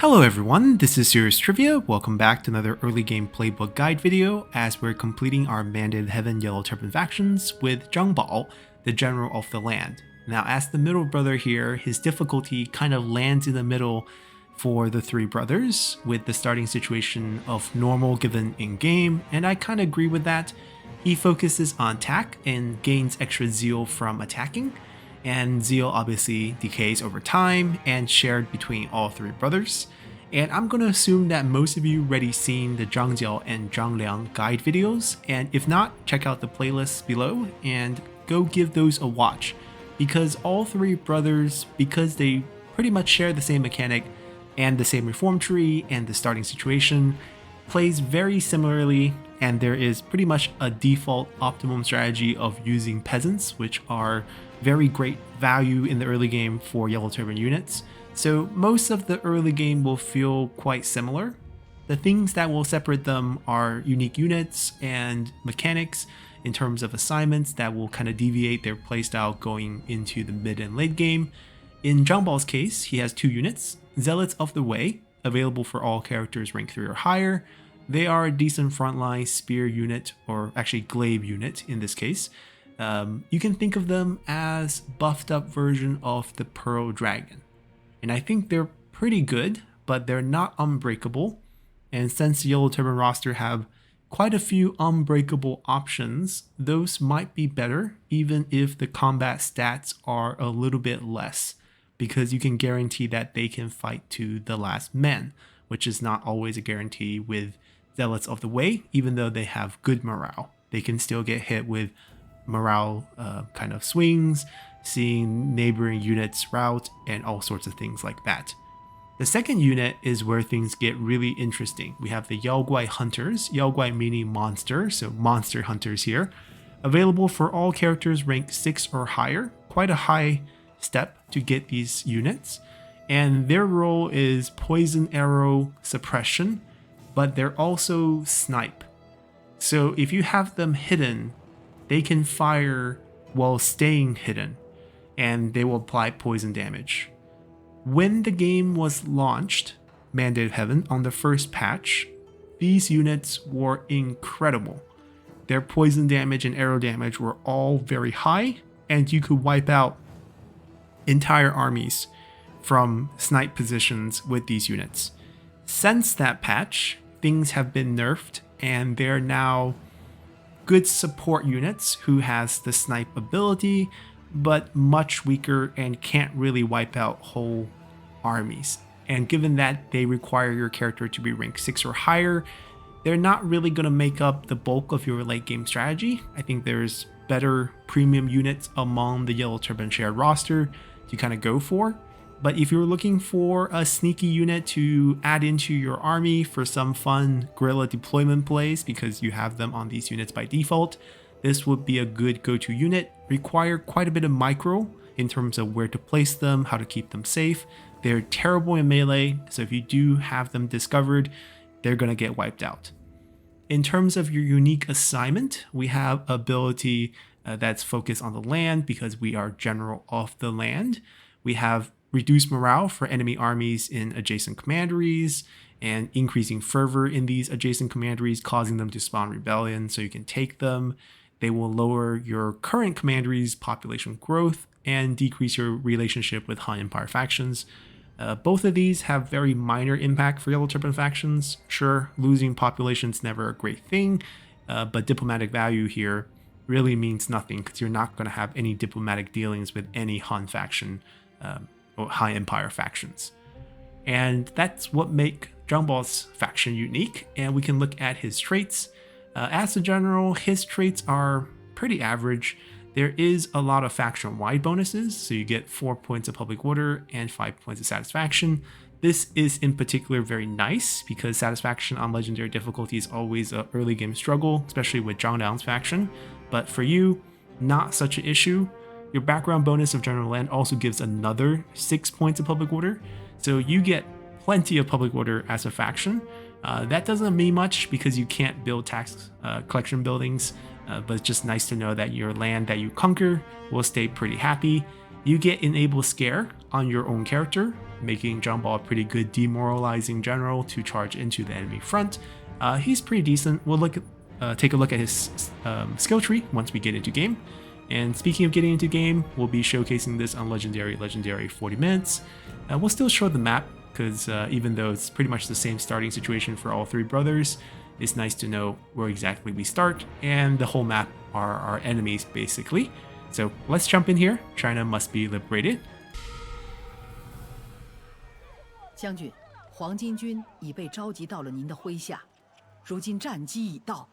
Hello everyone, this is Serious Trivia. Welcome back to another early game playbook guide video as we're completing our Mandated Heaven Yellow Turban factions with Zhang Bao, the General of the Land. Now as the middle brother here, his difficulty kind of lands in the middle for the three brothers with the starting situation of normal given in game, and I kind of agree with that. He focuses on attack and gains extra zeal from attacking, and zeal obviously decays over time and shared between all three brothers. And I'm going to assume that most of you already seen the Zhang Jiao and Zhang Liang guide videos, and if not, check out the playlists below and go give those a watch, because all three brothers, because they pretty much share the same mechanic and the same reform tree and the starting situation, plays very similarly, and there is pretty much a default optimum strategy of using peasants, which are very great value in the early game for Yellow Turban units. So most of the early game will feel quite similar. The things that will separate them are unique units and mechanics in terms of assignments that will kind of deviate their playstyle going into the mid and late game. In Zhang Bao's case, he has two units, Zealots of the Way, available for all characters rank 3 or higher. They are a decent frontline spear unit, or actually glaive unit in this case. You can think of them as buffed up version of the Pearl Dragon. And I think they're pretty good, but they're not unbreakable. And since the Yellow Turban roster have quite a few unbreakable options, those might be better even if the combat stats are a little bit less, because you can guarantee that they can fight to the last man, which is not always a guarantee with Zealots of the Way. Even though they have good morale, they can still get hit with morale kind of swings, seeing neighboring units rout, and all sorts of things like that. The second unit is where things get really interesting. We have the Yao Guai Hunters, Yao Guai meaning monster, so monster hunters here, available for all characters ranked 6 or higher. Quite a high step to get these units, and their role is poison arrow suppression, but they're also snipe. So if you have them hidden, they can fire while staying hidden, and they will apply poison damage. When the game was launched, Mandated Heaven, on the first patch, these units were incredible. Their poison damage and arrow damage were all very high, and you could wipe out entire armies from snipe positions with these units. Since that patch, things have been nerfed, and they're now good support units who has the snipe ability, but much weaker and can't really wipe out whole armies. And given that they require your character to be rank 6 or higher, they're not really going to make up the bulk of your late game strategy. I think there's better premium units among the Yellow Turban shared roster to kind of go for. But if you're looking for a sneaky unit to add into your army for some fun guerrilla deployment plays, because you have them on these units by default, this would be a good go-to unit. Require quite a bit of micro in terms of where to place them, how to keep them safe. They're terrible in melee, so if you do have them discovered, they're going to get wiped out. In terms of your unique assignment, we have ability that's focused on the land because we are General of the Land. We have reduced morale for enemy armies in adjacent commanderies, and increasing fervor in these adjacent commanderies, causing them to spawn rebellion so you can take them. They will lower your current commanderies' population growth and decrease your relationship with Han Empire factions. Both of these have very minor impact for Yellow Turban factions. Sure, losing population's never a great thing, but diplomatic value here really means nothing because you're not going to have any diplomatic dealings with any Han faction or High Empire factions. And that's what make Zhang Bao's faction unique, and we can look at his traits. As a general, his traits are pretty average. There is a lot of faction-wide bonuses, so you get 4 points of public order and 5 points of satisfaction. This is in particular very nice because satisfaction on legendary difficulty is always an early game struggle, especially with Zhang Liang's faction. But for you, not such an issue. Your background bonus of General Land also gives another 6 points of public order, so you get plenty of public order as a faction. That doesn't mean much because you can't build tax collection buildings, but it's just nice to know that your land that you conquer will stay pretty happy. You get Enable Scare on your own character, making Zhang Bao a pretty good demoralizing general to charge into the enemy front. He's pretty decent. We'll take a look at his skill tree once we get into game. And speaking of getting into game, we'll be showcasing this on Legendary 40 minutes. We'll still show the map, because even though it's pretty much the same starting situation for all three brothers, it's nice to know where exactly we start, and the whole map are our enemies basically. So let's jump in here. China must be liberated. 将军，黄巾军已被召集到了您的麾下，如今战机已到，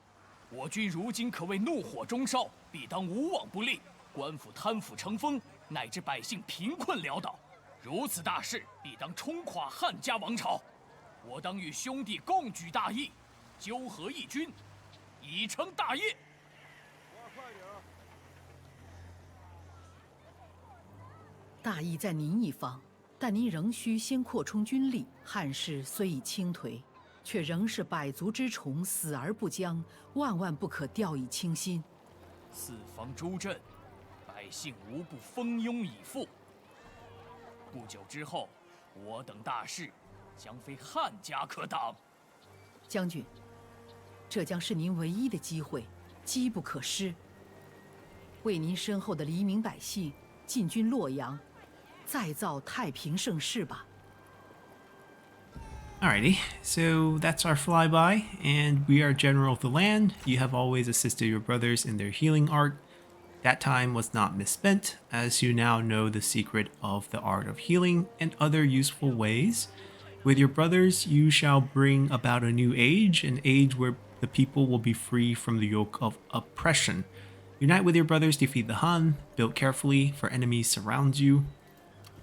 我军如今可谓怒火中烧，必当无往不利。官府贪腐成风，乃至百姓贫困潦倒，如此大事，必当冲垮汉家王朝。我当与兄弟共举大义，纠合义军，以成大业。大义在您一方，但您仍需先扩充军力。汉室虽已倾颓，却仍是百足之虫，死而不僵，万万不可掉以轻心。四方诸镇，百姓无不蜂拥以赴。不久之后，我等大事将非汉家可挡。将军，这将是您唯一的机会，机不可失。为您身后的黎民百姓进军洛阳，再造太平盛世吧。 Alrighty, so that's our flyby, and we are General of the Land. You have always assisted your brothers in their healing art. That time was not misspent, as you now know the secret of the art of healing and other useful ways. With your brothers, you shall bring about a new age, an age where the people will be free from the yoke of oppression. Unite with your brothers, defeat the Han, build carefully, for enemies surround you.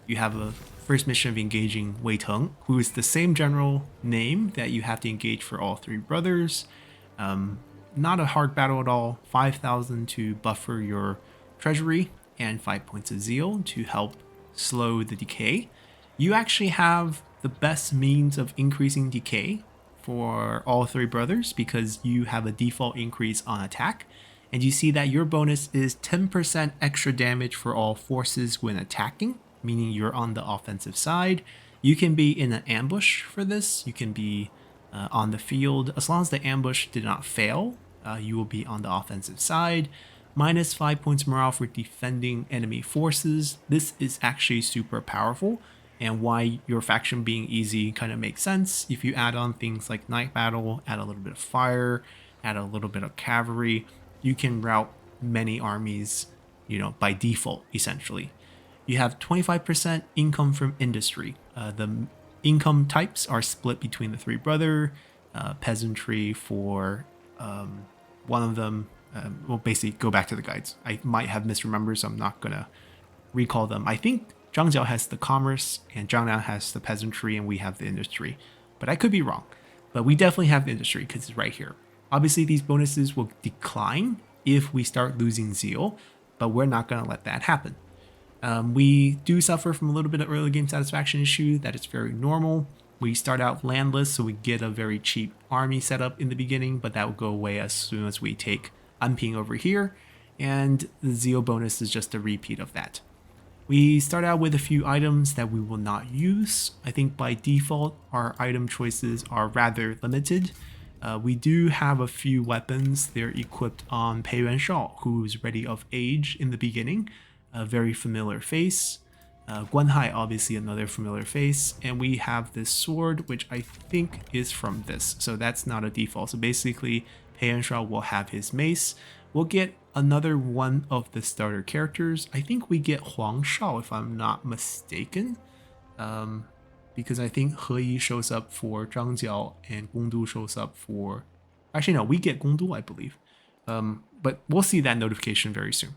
You have a first mission of engaging Wei Teng, who is the same general name that you have to engage for all three brothers. Not a hard battle at all. 5,000 to buffer your treasury and 5 points of zeal to help slow the decay. You actually have the best means of increasing decay for all three brothers because you have a default increase on attack. And you see that your bonus is 10% extra damage for all forces when attacking, meaning you're on the offensive side. You can be in an ambush for this. You can be on the field. As long as the ambush did not fail, you will be on the offensive side. Minus 5 points morale for defending enemy forces. This is actually super powerful, and why your faction being easy kind of makes sense. If you add on things like night battle, add a little bit of fire, add a little bit of cavalry, you can rout many armies, by default, essentially. You have 25% income from industry. The income types are split between the three brother, peasantry for one of them. We'll basically go back to the guides. I might have misremembered, so I'm not going to recall them. I think Zhang Jiao has the commerce and Zhang Liang has the peasantry and we have the industry. But I could be wrong. But we definitely have the industry because it's right here. Obviously, these bonuses will decline if we start losing zeal, but we're not going to let that happen. We do suffer from a little bit of early game satisfaction issue. That is very normal. We start out landless, so we get a very cheap army setup in the beginning, but that will go away as soon as we take Anping over here, and the zeal bonus is just a repeat of that. We start out with a few items that we will not use. I think by default, our item choices are rather limited. We do have a few weapons. They're equipped on Pei Yuan Shao, who's ready of age in the beginning. A very familiar face. Guan Hai, obviously another familiar face. And we have this sword, which I think is from this. So that's not a default. So basically, Pei Yuan Shao will have his mace. We'll get another one of the starter characters. I think we get Huang Shao, if I'm not mistaken. Because I think He Yi shows up for Zhang Jiao and Gong Du shows up for... Actually, no, we get Gong Du, I believe. But we'll see that notification very soon.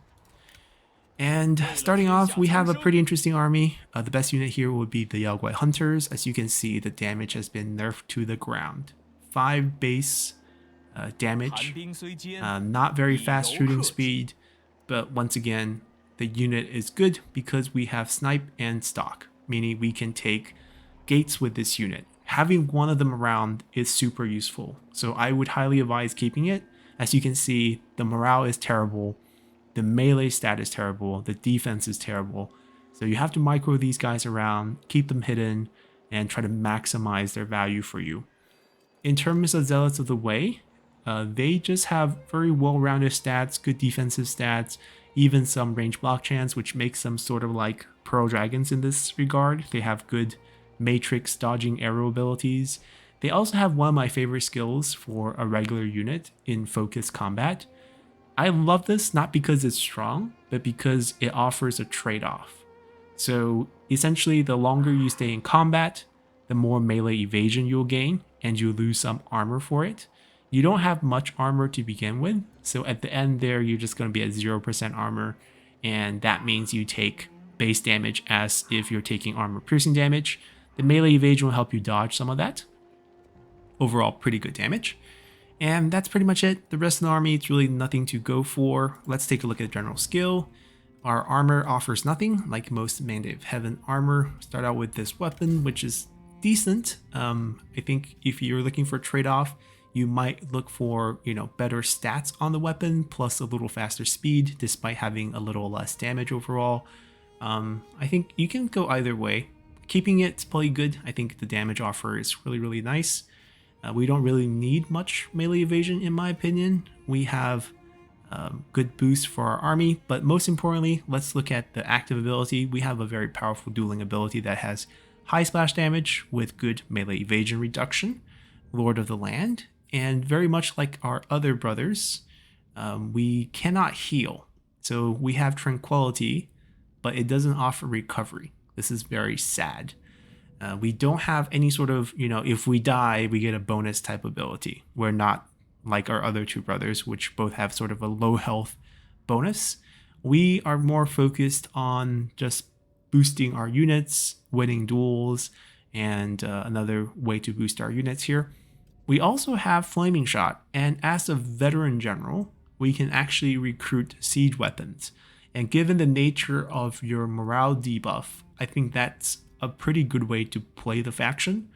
And starting off, we have a pretty interesting army. The best unit here would be the Yao Guai Hunters. As you can see, the damage has been nerfed to the ground. 5 base damage. Not very fast shooting speed. But once again, the unit is good because we have snipe and stock. Meaning we can take gates with this unit. Having one of them around is super useful. So I would highly advise keeping it. As you can see, the morale is terrible. The melee stat is terrible. The defense is terrible. So you have to micro these guys around, keep them hidden, and try to maximize their value for you. In terms of Zealots of the Way, they just have very well-rounded stats, good defensive stats, even some range block chance, which makes them sort of like Pearl Dragons in this regard. They have good matrix dodging arrow abilities. They also have one of my favorite skills for a regular unit in focused combat. I love this not because it's strong, but because it offers a trade-off. So essentially, the longer you stay in combat, the more melee evasion you'll gain, and you lose some armor for it. You don't have much armor to begin with, so at the end there, you're just going to be at 0% armor, and that means you take base damage as if you're taking armor piercing damage. The melee evasion will help you dodge some of that. Overall, pretty good damage. And that's pretty much it. The rest of the army, it's really nothing to go for. Let's take a look at general skill. Our armor offers nothing, like most Mandate of Heaven armor. Start out with this weapon, which is decent. I think if you're looking for a trade-off, you might look for, better stats on the weapon, plus a little faster speed, despite having a little less damage overall. I think you can go either way. Keeping it's probably good. I think the damage offer is really, really nice. We don't really need much melee evasion, in my opinion. We have good boost for our army, but most importantly, let's look at the active ability. We have a very powerful dueling ability that has high splash damage with good melee evasion reduction, Lord of the Land, and very much like our other brothers, we cannot heal. So we have Tranquility, but it doesn't offer recovery. This is very sad. We don't have any sort of, if we die, we get a bonus type ability. We're not like our other two brothers, which both have sort of a low health bonus. We are more focused on just boosting our units, winning duels, and another way to boost our units here. We also have Flaming Shot, and as a veteran general, we can actually recruit siege weapons. And given the nature of your morale debuff, I think that's a pretty good way to play the faction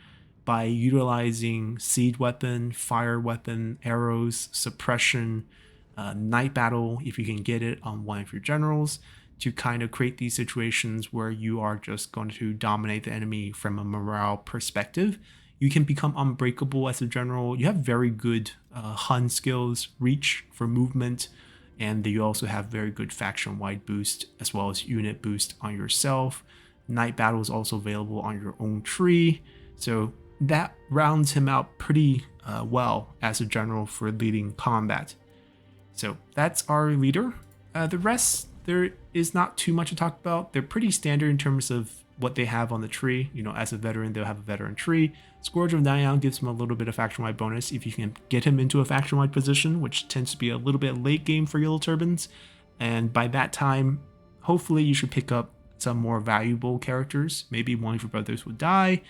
by utilizing siege weapon, fire weapon, arrows, suppression, night battle, if you can get it on one of your generals, to kind of create these situations where you are just going to dominate the enemy from a morale perspective. You can become unbreakable as a general. You have very good Hun skills, reach for movement, and you also have very good faction-wide boost as well as unit boost on yourself. Night battle is also available on your own tree, so that rounds him out pretty well as a general for leading combat. So that's our leader. The rest, there is not too much to talk about. They're pretty standard in terms of what they have on the tree. As a veteran, they'll have a veteran tree. Scourge of Nyan gives him a little bit of faction-wide bonus if you can get him into a faction-wide position, which tends to be a little bit late game for Yellow Turbans. And by that time, hopefully you should pick up some more valuable characters. Maybe one of your brothers would die,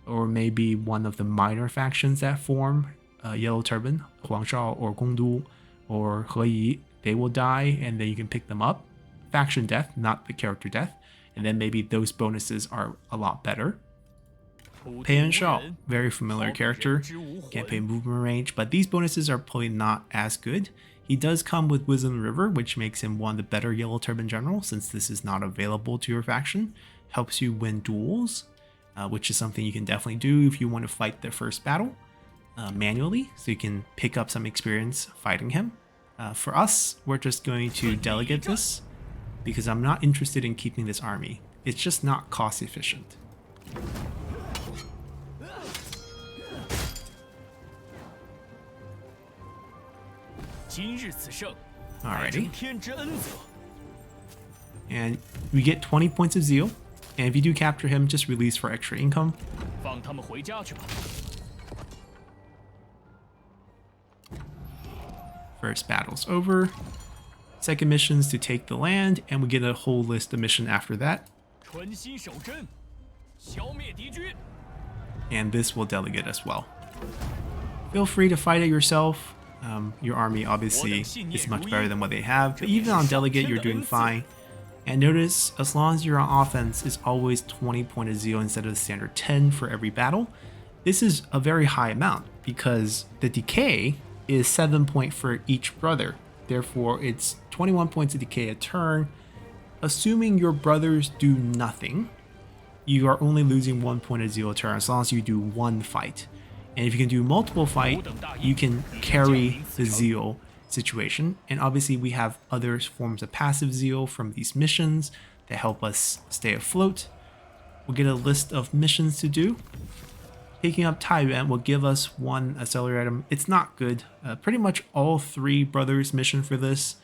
or maybe one of the minor factions that form Yellow Turban, Huangshao or Gongdu or He Yi, they will die, and then you can pick them up. Faction death, not the character death. And then maybe those bonuses are a lot better. Pei and Shao, very familiar character, can't pay movement range, but these bonuses are probably not as good. He does come with Wisdom River, which makes him one of the better Yellow Turban generals, since this is not available to your faction. Helps you win duels, which is something you can definitely do if you want to fight the first battle manually, so you can pick up some experience fighting him. For us, we're just going to delegate this, because I'm not interested in keeping this army. It's just not cost efficient. Alrighty. And we get 20 points of zeal, and if you do capture him, just release for extra income. First battle's over. Second mission's to take the land, and we get a whole list of missions after that. And this will delegate as well. Feel free to fight it yourself. Your army obviously is much better than what they have, but even on delegate you're doing fine. And notice, as long as you're on offense, it's always 20 point of zeal instead of the standard 10 for every battle. This is a very high amount because the decay is 7 point for each brother. Therefore, it's 21 points of decay a turn. assuming your brothers do nothing, you are only losing 1 point of zeal turn as long as you do one fight. And if you can do multiple fight, you can carry the zeal situation. And obviously we have other forms of passive zeal from these missions that help us stay afloat. We'll get a list of missions to do. Picking up Taiwan will give us one accelerator item. It's not good. Pretty much all 3 brothers mission for this.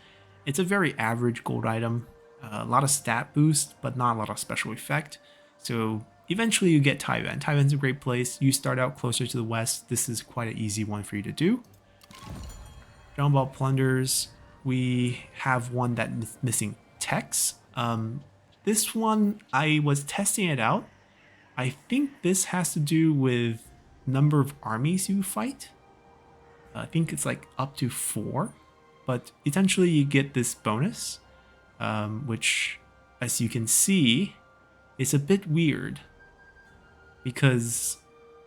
It's a very average gold item. A lot of stat boost, but not a lot of special effect. So eventually you get Taiwan. Taiwan's a great place. You start out closer to the west. This is quite an easy one for you to do. Zhang Bao plunders. We have one that's missing text. This one, I was testing it out. I think this has to do with number of armies you fight. I think it's like up to 4. But essentially you get this bonus, which, as you can see, is a bit weird. Because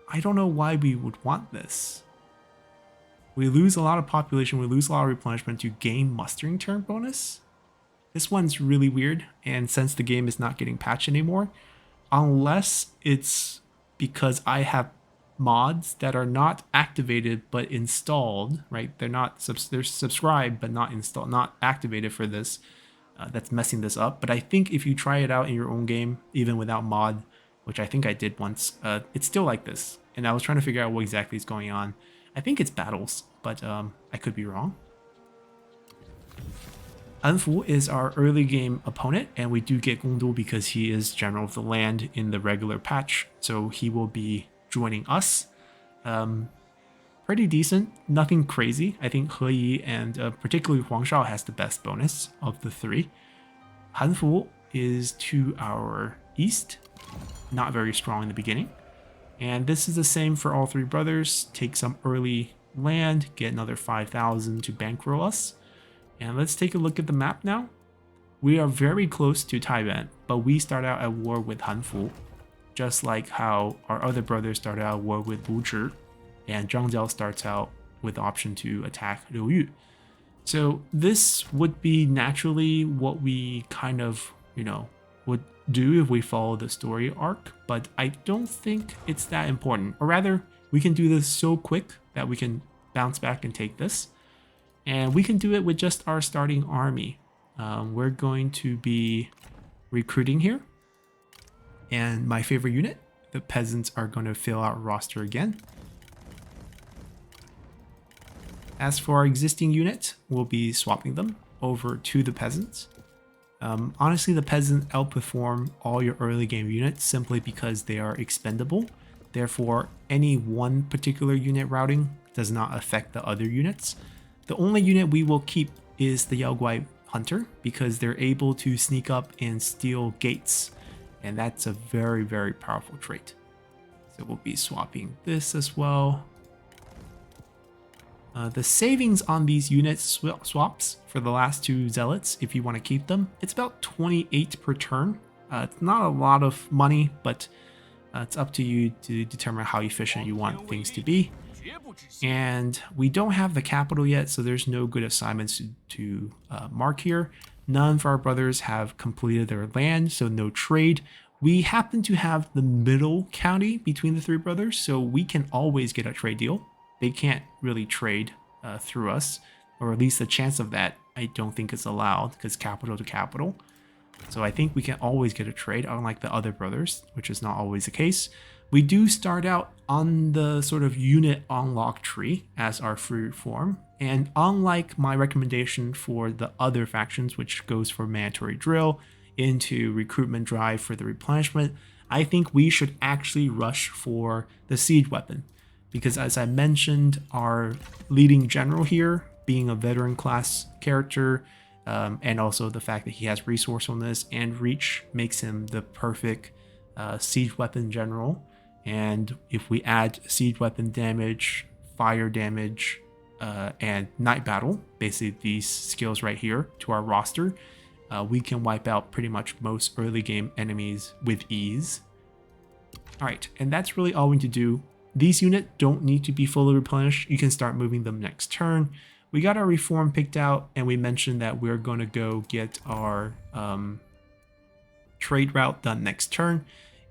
I don't know why we would want this. We lose a lot of population, we lose a lot of replenishment to gain mustering turn bonus. This one's really weird, and since the game is not getting patched anymore, unless it's because I have mods that are not activated but installed, right? They're subscribed but not installed, not activated for this. That's messing this up. But I think if you try it out in your own game, even without mod, which I think I did once, it's still like this. And I was trying to figure out what exactly is going on. I think it's battles, but I could be wrong. Anfu is our early game opponent, and we do get Gongdu because he is General of the Land in the regular patch, so he will be joining us. Pretty decent, nothing crazy. I think He Yi and particularly Huang Shao has the best bonus of the 3. Hanfu is to our east, not very strong in the beginning. And this is the same for all 3 brothers. Take some early land, get another 5,000 to bankroll us. And let's take a look at the map now. We are very close to Taiwan, but we start out at war with Hanfu, just like how our other brothers started out at war with Lu Zhi, and Zhang Jiao starts out with the option to attack Liu Yu. So this would be naturally what we kind of, would do if we follow the story arc, but I don't think it's that important. Or rather, we can do this so quick that we can bounce back and take this. And we can do it with just our starting army. We're going to be recruiting here. And my favorite unit, the peasants, are going to fill out roster again. As for our existing unit, we'll be swapping them over to the peasants. Honestly, the peasants outperform all your early game units simply because they are expendable. Therefore, any one particular unit routing does not affect the other units. The only unit we will keep is the Yao Guai Hunter because they're able to sneak up and steal gates. And that's a very, very powerful trait. So we'll be swapping this as well. The savings on these unit swaps for the last 2 zealots, if you want to keep them, it's about 28 per turn. It's not a lot of money, but it's up to you to determine how efficient you want things to be. And we don't have the capital yet, so there's no good assignments to mark here. None of our brothers have completed their land, so no trade. We happen to have the middle county between the 3 brothers, so we can always get a trade deal. They can't really trade through us, or at least the chance of that I don't think is allowed because capital to capital. So I think we can always get a trade, unlike the other brothers, which is not always the case. We do start out on the sort of unit unlock tree as our free form, and unlike my recommendation for the other factions, which goes for mandatory drill into recruitment drive for the replenishment, I think we should actually rush for the siege weapon. Because as I mentioned, our leading general here, being a veteran class character, and also the fact that he has resourcefulness and reach makes him the perfect siege weapon general. And if we add siege weapon damage, fire damage, and night battle, basically these skills right here to our roster, we can wipe out pretty much most early game enemies with ease. All right, and that's really all we need to do. These units don't need to be fully replenished. You can start moving them next turn. We got our reform picked out, and we mentioned that we're going to go get our trade route done next turn.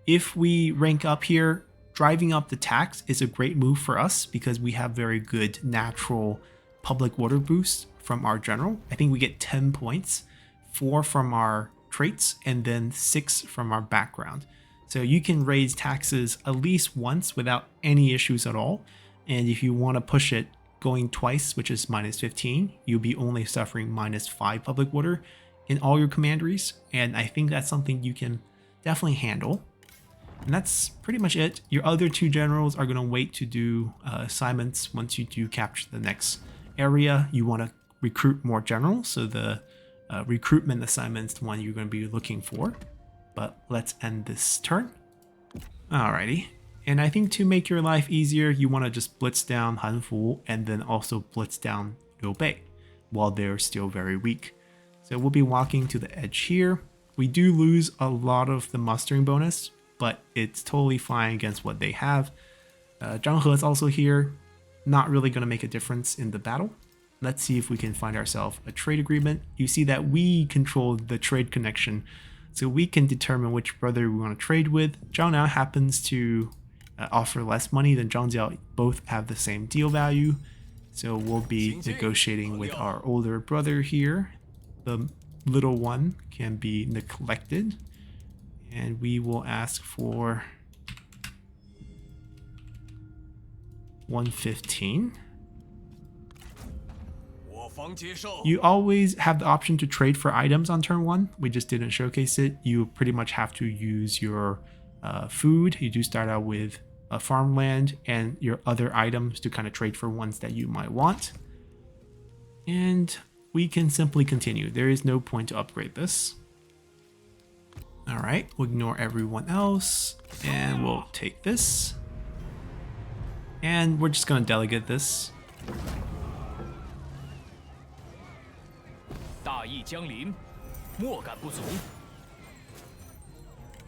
If we rank up here, driving up the tax is a great move for us because we have very good natural public water boost from our general. I think we get 10 points, 4 from our traits, and then 6 from our background. So you can raise taxes at least once without any issues at all. And if you want to push it going twice, which is minus 15, you'll be only suffering minus 5 public water in all your commanderies. And I think that's something you can definitely handle. And that's pretty much it. Your other 2 generals are going to wait to do assignments once you do capture the next area. You want to recruit more generals, so the recruitment assignment is the one you're going to be looking for. But let's end this turn. Alrighty. And I think to make your life easier, you want to just blitz down Han Fu and then also blitz down Liu Bei while they're still very weak. So we'll be walking to the edge here. We do lose a lot of the mustering bonus, but it's totally fine against what they have. Zhang He is also here. Not really going to make a difference in the battle. Let's see if we can find ourselves a trade agreement. You see that we control the trade connection, so we can determine which brother we want to trade with. Zhang Liang happens to offer less money than Zhang Jiao. Both have the same deal value, so we'll be negotiating with our older brother here. The little one can be neglected, and we will ask for 115. You always have the option to trade for items on turn 1. We just didn't showcase it. You pretty much have to use your food. You do start out with a farmland and your other items to kind of trade for ones that you might want. And we can simply continue. There is no point to upgrade this. All right, we'll ignore everyone else and we'll take this. And we're just going to delegate this.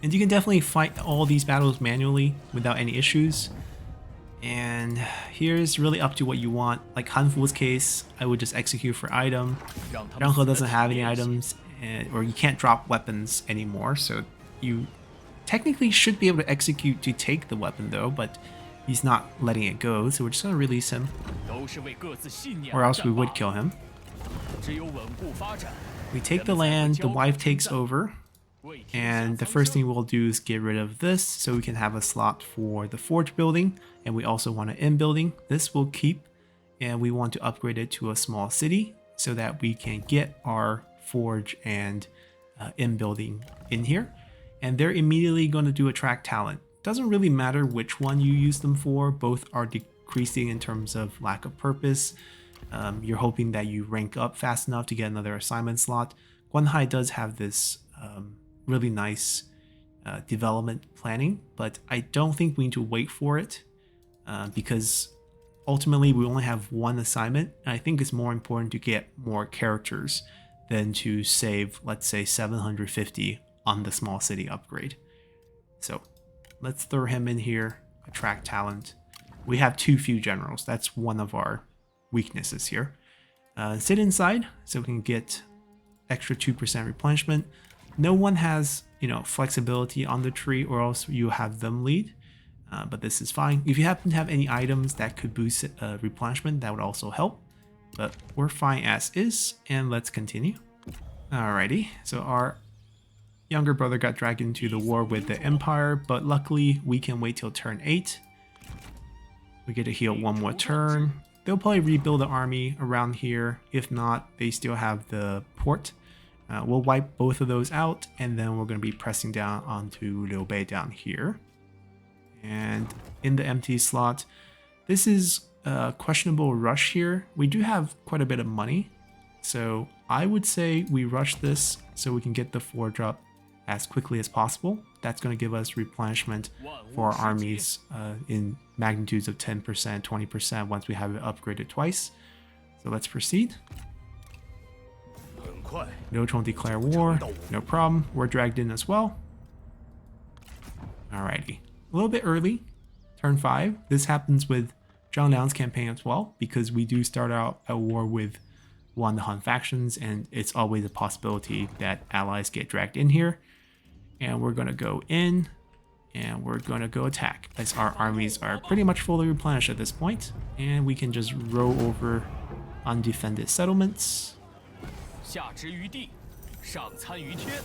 And you can definitely fight all these battles manually without any issues. And here's really up to what you want. Like Han Fu's case, I would just execute for item. Zhang He doesn't have any items, or you can't drop weapons anymore, so you technically should be able to execute to take the weapon though, but he's not letting it go, so we're just going to release him. Or else we would kill him. We take the land, the wife takes over, and the first thing we'll do is get rid of this so we can have a slot for the forge building, and we also want an inn building. This will keep, and we want to upgrade it to a small city so that we can get our forge and inn building in here. And they're immediately going to do attract talent. Doesn't really matter which one you use them for, both are decreasing in terms of lack of purpose. You're hoping that you rank up fast enough to get another assignment slot. Guanhai does have this really nice development planning, but I don't think we need to wait for it because ultimately we only have one assignment. And I think it's more important to get more characters than to save, let's say, 750 on the small city upgrade. So let's throw him in here, attract talent. We have too few generals. That's one of our weaknesses here. Sit inside so we can get extra 2% replenishment. No one has, flexibility on the tree, or else you have them lead. But this is fine. If you happen to have any items that could boost replenishment, that would also help. But we're fine as is, and let's continue. Alrighty, so our younger brother got dragged into the war with the Empire, but luckily we can wait till turn 8. We get to heal one more turn. They'll probably rebuild the army around here. If not, they still have the port. We'll wipe both of those out, and then we're going to be pressing down onto Liu Bei down here. And in the empty slot, this is a questionable rush here. We do have quite a bit of money, so I would say we rush this so we can get the forge up as quickly as possible. That's going to give us replenishment for our armies in magnitudes of 10%, 20% once we have it upgraded twice. So let's proceed. No Chong declare war, no problem. We're dragged in as well. Alrighty, a little bit early, turn 5. This happens with Zhang Liang's campaign as well, because we do start out a war with one of the Han factions, and it's always a possibility that allies get dragged in here. And we're going to go in. And we're going to go attack, as our armies are pretty much fully replenished at this point. And we can just row over undefended settlements. 下之于地，上参于天。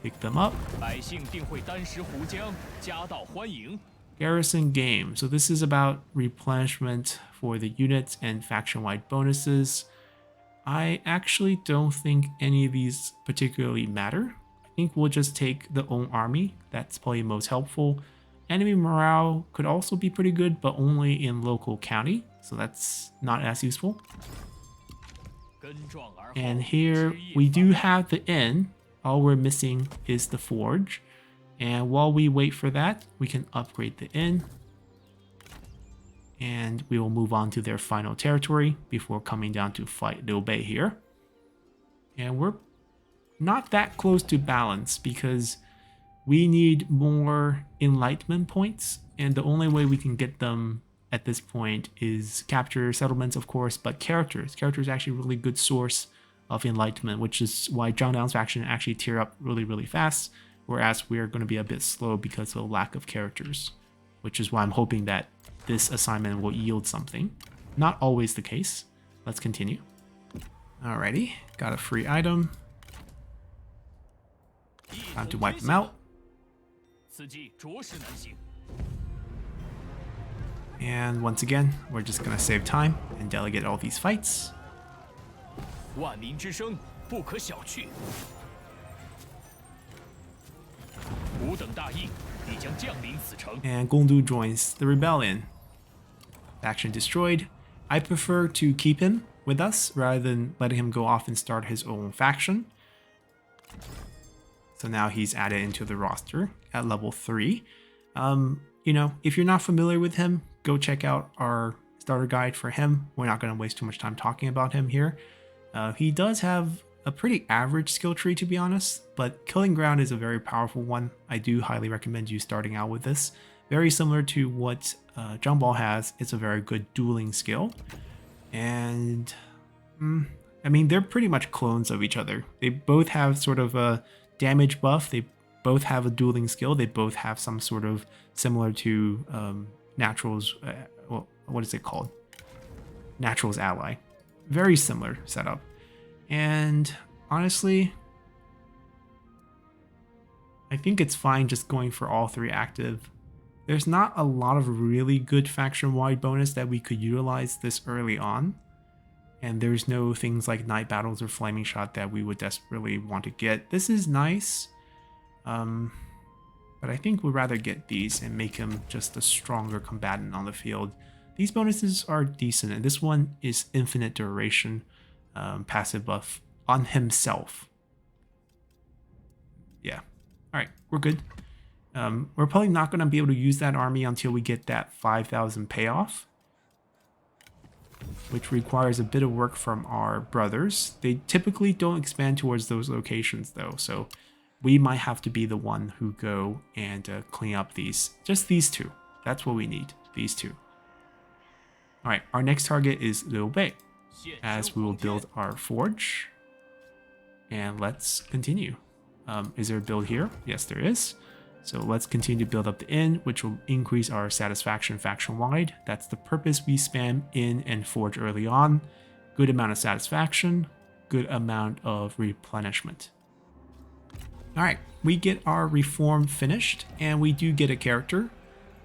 Pick them up. 百姓定会箪食湖江，夹道欢迎。 Garrison game. So this is about replenishment for the units and faction-wide bonuses. I actually don't think any of these particularly matter. I think we'll just take the own army. That's probably most helpful. Enemy morale could also be pretty good, but only in local county. So that's not as useful. And here we do have the inn. All we're missing is the forge. And while we wait for that, we can upgrade the inn. And we will move on to their final territory before coming down to fight Liu Bei here. And we're not that close to balance because we need more enlightenment points. And the only way we can get them at this point is capture settlements, of course, but characters. Characters are actually a really good source of enlightenment, which is why Zhang Bao's faction actually tier up really, really fast, whereas we're going to be a bit slow because of lack of characters, which is why I'm hoping that this assignment will yield something. Not always the case. Let's continue. Alrighty, got a free item. Time to wipe them out. And once again, we're just going to save time and delegate all these fights. 万民之声不可小觑。吾等大义必将降临此城。 And Gongdu joins the rebellion. Faction destroyed. I prefer to keep him with us rather than letting him go off and start his own faction. So now he's added into the roster at level 3. You know, if you're not familiar with him, go check out our starter guide for him. We're not going to waste too much time talking about him here. He does have a pretty average skill tree, to be honest, but Killing Ground is a very powerful one. I do highly recommend you starting out with this. Very similar to what Zhang Bao has. It's a very good dueling skill. And, I mean, they're pretty much clones of each other. They both have sort of a damage buff. They both have a dueling skill. They both have some sort of similar to Natural's, well, what is it called? Natural's ally. Very similar setup. And honestly, I think it's fine just going for all 3 active. There's not a lot of really good faction-wide bonus that we could utilize this early on. And there's no things like Night Battles or Flaming Shot that we would desperately want to get. This is nice. But I think we'd rather get these and make him just a stronger combatant on the field. These bonuses are decent, and this one is infinite duration passive buff on himself. Yeah. Alright, we're good. We're probably not going to be able to use that army until we get that 5,000 payoff, which requires a bit of work from our brothers. They typically don't expand towards those locations, though, so we might have to be the one who go and clean up these. Just these 2. That's what we need. These 2. Alright, our next target is Liu Bei, as we will build our forge. And let's continue. Is there a build here? Yes, there is. So let's continue to build up the inn, which will increase our satisfaction faction-wide. That's the purpose we spam inn and forge early on. Good amount of satisfaction, good amount of replenishment. Alright, we get our reform finished, and we do get a character.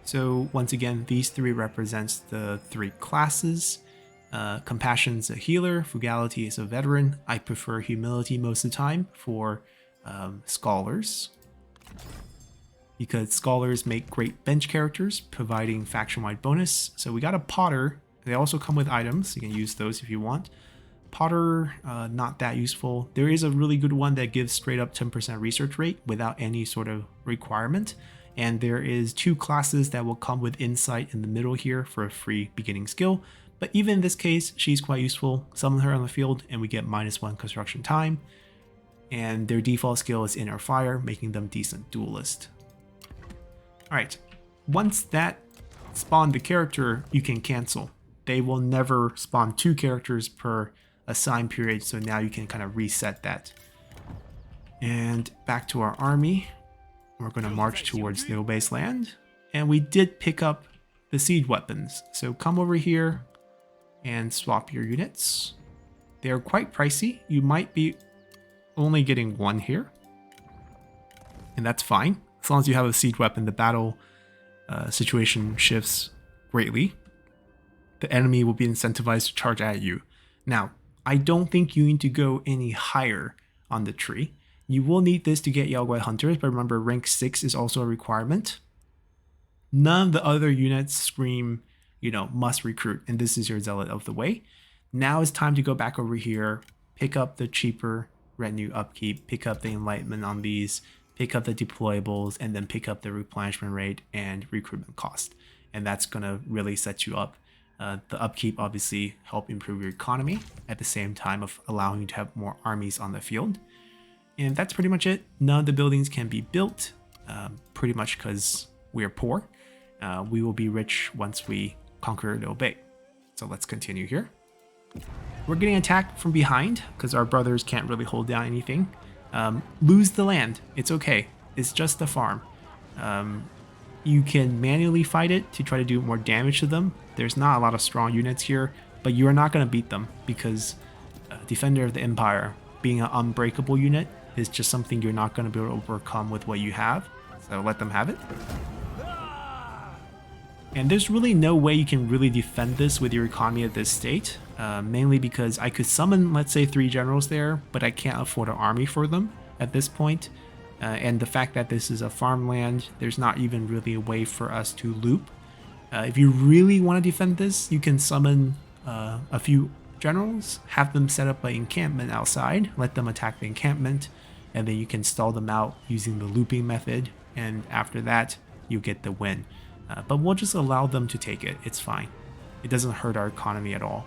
So once again, these 3 represents the 3 classes. Compassion's a healer, Frugality is a veteran. I prefer Humility most of the time for Scholars, because Scholars make great bench characters, providing faction-wide bonus. So we got a Potter. They also come with items. You can use those if you want. Potter, not that useful. There is a really good one that gives straight up 10% research rate without any sort of requirement. And there is 2 classes that will come with Insight in the middle here for a free beginning skill. But even in this case, she's quite useful. Summon her on the field and we get -1 construction time. And their default skill is Inner Fire, making them decent duelist. Alright, once that spawned the character, you can cancel. They will never spawn 2 characters per assigned period, so now you can kind of reset that. And back to our army. We're going to march towards Liu Bei's land. And we did pick up the siege weapons. So come over here and swap your units. They're quite pricey. You might be only getting one here. And that's fine. As long as you have a siege weapon, the battle situation shifts greatly. The enemy will be incentivized to charge at you. Now, I don't think you need to go any higher on the tree. You will need this to get Yaoguai Hunters, but remember rank 6 is also a requirement. None of the other units scream, must recruit, and this is your Zealot of the Way. Now it's time to go back over here, pick up the cheaper retinue upkeep, pick up the enlightenment on these, pick up the deployables, and then pick up the replenishment rate and recruitment cost. And that's going to really set you up. The upkeep obviously help improve your economy at the same time of allowing you to have more armies on the field. And that's pretty much it. None of the buildings can be built, pretty much because we're poor. We will be rich once we conquer Liu Bei. So let's continue here. We're getting attacked from behind because our brothers can't really hold down anything. Lose the land. It's okay. It's just a farm. You can manually fight it to try to do more damage to them. There's not a lot of strong units here, but you are not going to beat them because Defender of the Empire, being an unbreakable unit, is just something you're not going to be able to overcome with what you have. So let them have it. And there's really no way you can really defend this with your economy at this state, mainly because I could summon, let's say, 3 generals there, but I can't afford an army for them at this point. And the fact that this is a farmland, there's not even really a way for us to loop. If you really want to defend this, you can summon a few generals, have them set up an encampment outside, let them attack the encampment, and then you can stall them out using the looping method, and after that, you get the win. But we'll just allow them to take it. It's fine. It doesn't hurt our economy at all.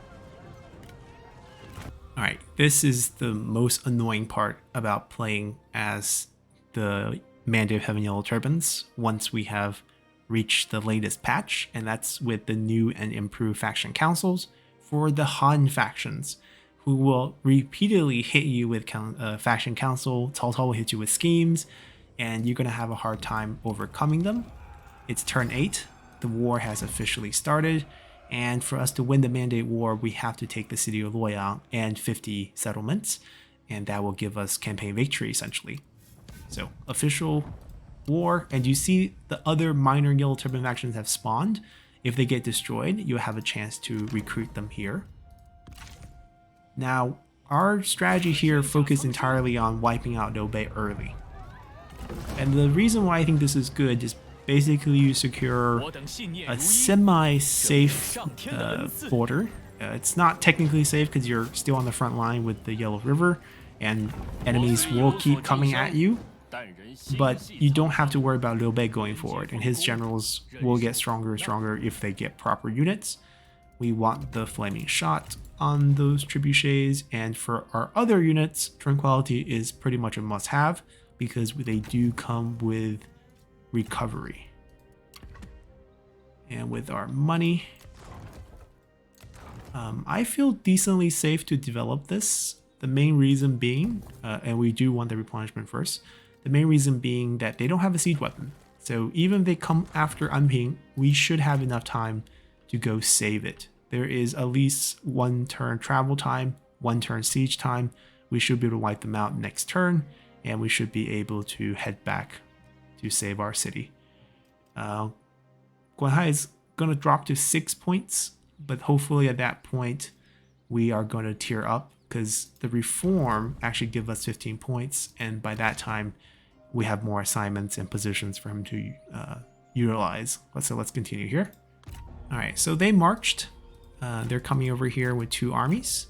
Alright, this is the most annoying part about playing as the Mandate of Heaven Yellow Turbans once we have reached the latest patch, and that's with the new and improved faction councils for the Han factions, who will repeatedly hit you with faction council. Cao Cao will hit you with schemes, and you're going to have a hard time overcoming them. It's turn 8, the war has officially started, and for us to win the Mandate War, we have to take the city of Luoyang and 50 settlements, and that will give us campaign victory essentially. So, official war, and you see the other minor Yellow Turban factions have spawned. If they get destroyed, you have a chance to recruit them here. Now, our strategy here focused entirely on wiping out Liu Bei early. And the reason why I think this is good is basically you secure a semi-safe border. It's not technically safe because you're still on the front line with the Yellow River, and enemies will keep coming at you. But you don't have to worry about Liu Bei going forward, and his generals will get stronger and stronger if they get proper units. We want the Flaming Shot on those trebuchets, and for our other units, Tranquility is pretty much a must-have because they do come with recovery. And with our money, I feel decently safe to develop this. The main reason being, and we do want the replenishment first, the main reason being that they don't have a siege weapon. So even if they come after Anping, we should have enough time to go save it. There is at least 1 turn travel time, 1 turn siege time. We should be able to wipe them out next turn, and we should be able to head back to save our city. Guanhai is going to drop to 6 points, but hopefully at that point we are going to tier up because the reform actually gives us 15 points, and by that time we have more assignments and positions for him to utilize. Let's continue here. Alright, so they marched. They're coming over here with 2 armies.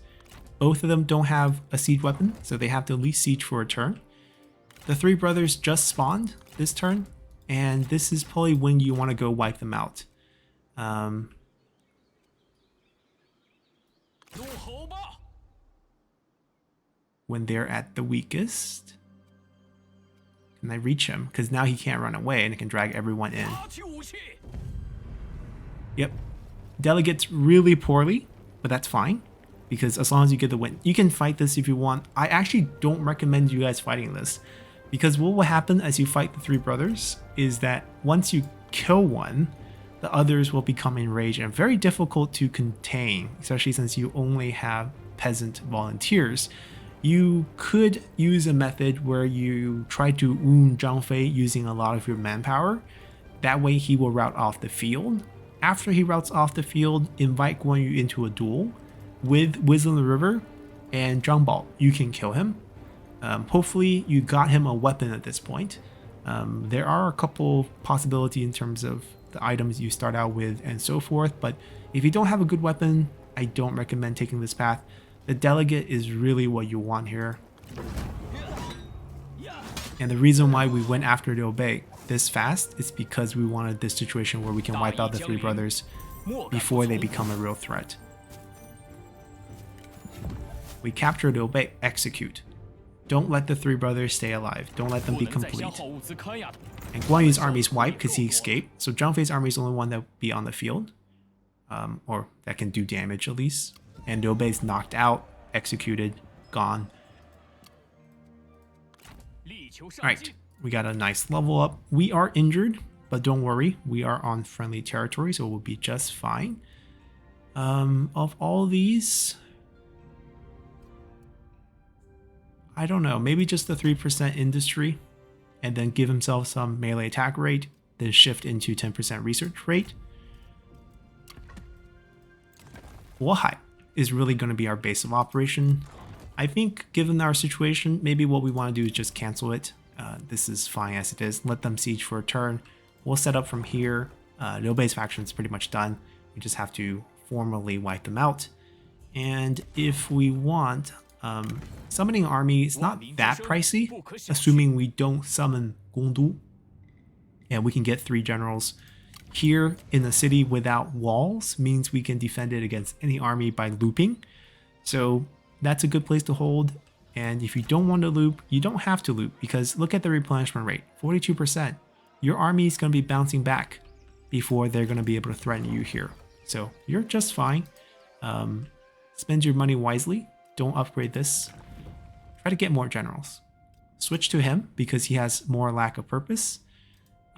Both of them don't have a siege weapon, so they have to at least siege for a turn. The 3 brothers just spawned this turn, and this is probably when you want to go wipe them out. When they're at the weakest. Can I reach him? Because now he can't run away and it can drag everyone in. Yep. Delegates really poorly, but that's fine. because as long as you get the win, you can fight this if you want. I actually don't recommend you guys fighting this, because what will happen as you fight the three brothers is that once you kill one, the others will become enraged and very difficult to contain, especially since you only have peasant volunteers. You could use a method where you try to wound Zhang Fei using a lot of your manpower. That way he will rout off the field. After he routs off the field, invite Guan Yu into a duel with Wisdom of the River and Zhang Bao. You can kill him. Hopefully you got him a weapon at this point. There are a couple possibilities in terms of the items you start out with and so forth, but if you don't have a good weapon, I don't recommend taking this path. The delegate is really what you want here. And the reason why we went after Liu Bei this fast is because we wanted this situation where we can wipe out the three brothers before they become a real threat. We capture Liu Bei, execute. Don't let the three brothers stay alive. Don't let them be complete. And Guan Yu's army is wiped because he escaped. So Zhang Fei's army is the only one that will be on the field. Or that can do damage at least. And Liu Bei's knocked out, executed, gone. Alright, we got a nice level up. We are injured, but don't worry. We are on friendly territory, so we'll be just fine. Of all these, I don't know, maybe just the 3% industry, and then give himself some melee attack rate, then shift into 10% research rate. Bohai is really going to be our base of operation. I think given our situation, maybe what we want to do is just cancel it. This is fine as it is. Let them siege for a turn. We'll set up from here. Liu Bei's faction is pretty much done. We just have to formally wipe them out. And if we want, summoning an army is not that pricey, assuming we don't summon Gongdu. And we can get 3 generals. Here in the city without walls means we can defend it against any army by looping. So that's a good place to hold. And if you don't want to loop, you don't have to loop, because look at the replenishment rate, 42%. Your army is going to be bouncing back before they're going to be able to threaten you here. So you're just fine. Spend your money wisely. Don't upgrade this. Try to get more generals. Switch to him because he has more lack of purpose.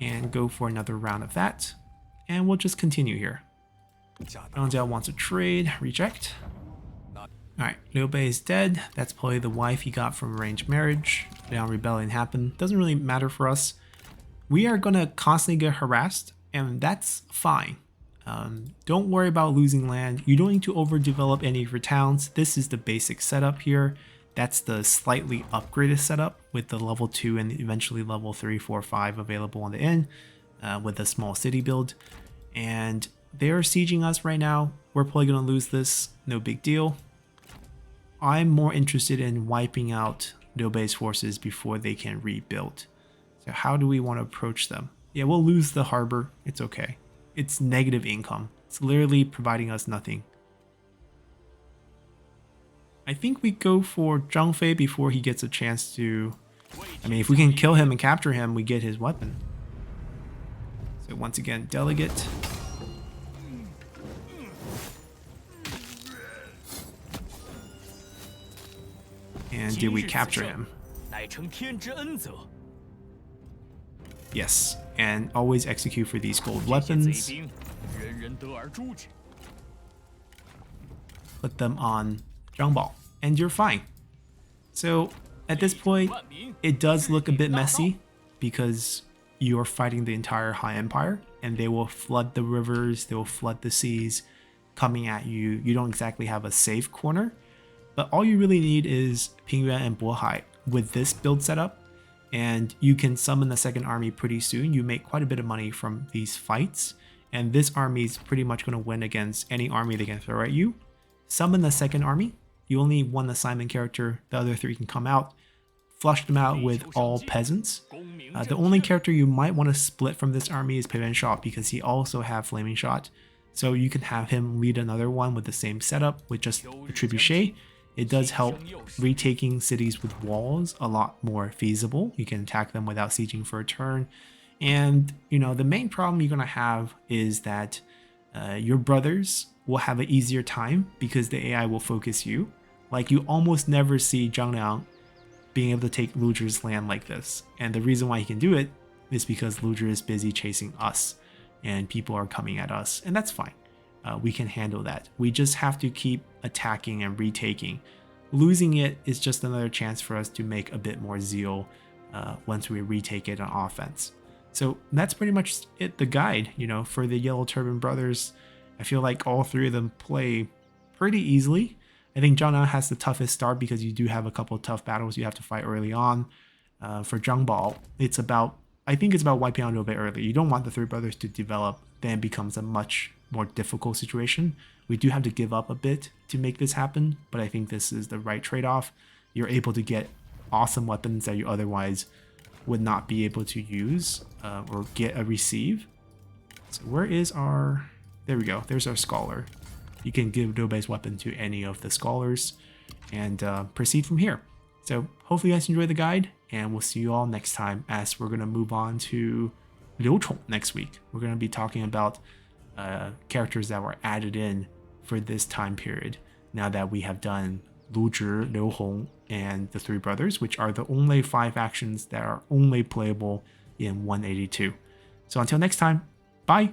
And go for another round of that. And we'll just continue here. Zhang Jiao wants to trade. Reject. Alright, Liu Bei is dead. That's probably the wife he got from arranged marriage. Liang Rebellion happened. Doesn't really matter for us. We are going to constantly get harassed, and that's fine. Don't worry about losing land. You don't need to overdevelop any of your towns. This is the basic setup here. That's the slightly upgraded setup with the level 2 and eventually level 3, 4, 5 available on the end with a small city build. And they're sieging us right now. We're probably going to lose this. No big deal. I'm more interested in wiping out Liu Bei's forces before they can rebuild. So how do we want to approach them? Yeah, we'll lose the harbor. It's okay. It's negative income. It's literally providing us nothing. I think we go for Zhang Fei before he gets a chance to... I mean, if we can kill him and capture him, we get his weapon. So once again, delegate. And did we capture him? Yes, and always execute for these gold weapons. Put them on Zhang Bao, and you're fine. So at this point, it does look a bit messy because you're fighting the entire Han Empire, and they will flood the rivers, they will flood the seas coming at you. You don't exactly have a safe corner. But all you really need is Pingyuan and Bohai with this build setup, and you can summon the second army pretty soon. You make quite a bit of money from these fights, and this army is pretty much going to win against any army they can throw at you. Summon the second army. You only need 1 assignment character. The other 3 can come out. Flush them out with all peasants. The only character you might want to split from this army is Pei Yuan Shao, because he also has Flaming Shot. So you can have him lead another one with the same setup with just a trebuchet. It does help retaking cities with walls a lot more feasible. You can attack them without sieging for a turn. And, you know, the main problem you're going to have is that your brothers will have an easier time because the AI will focus you. Like, you almost never see Zhang Liang being able to take Lu Zhi's land like this. And the reason why he can do it is because Lu Zhi is busy chasing us and people are coming at us, and that's fine. We can handle that. We just have to keep attacking and retaking. Losing it is just another chance for us to make a bit more zeal once we retake it on offense. So that's pretty much it, the guide, for the Yellow Turban Brothers. I feel like all three of them play pretty easily. I think Zhang Bao has the toughest start because you do have a couple of tough battles you have to fight early on. For Zhang Bao, I think it's about wiping out a little bit early. You don't want the three brothers to develop, then it becomes a much more difficult situation. We do have to give up a bit to make this happen, but I think this is the right trade-off. You're able to get awesome weapons that you otherwise would not be able to use or get a receive. So where is our... There we go. There's our scholar. You can give Doubei's weapon to any of the scholars and proceed from here. So hopefully you guys enjoy the guide, and we'll see you all next time as we're going to move on to Liu Chong next week. We're going to be talking about characters that were added in for this time period now that we have done Lu Zhi, Liu Hong, and the three brothers, which are the only 5 factions that are only playable in 182. So until next time, bye!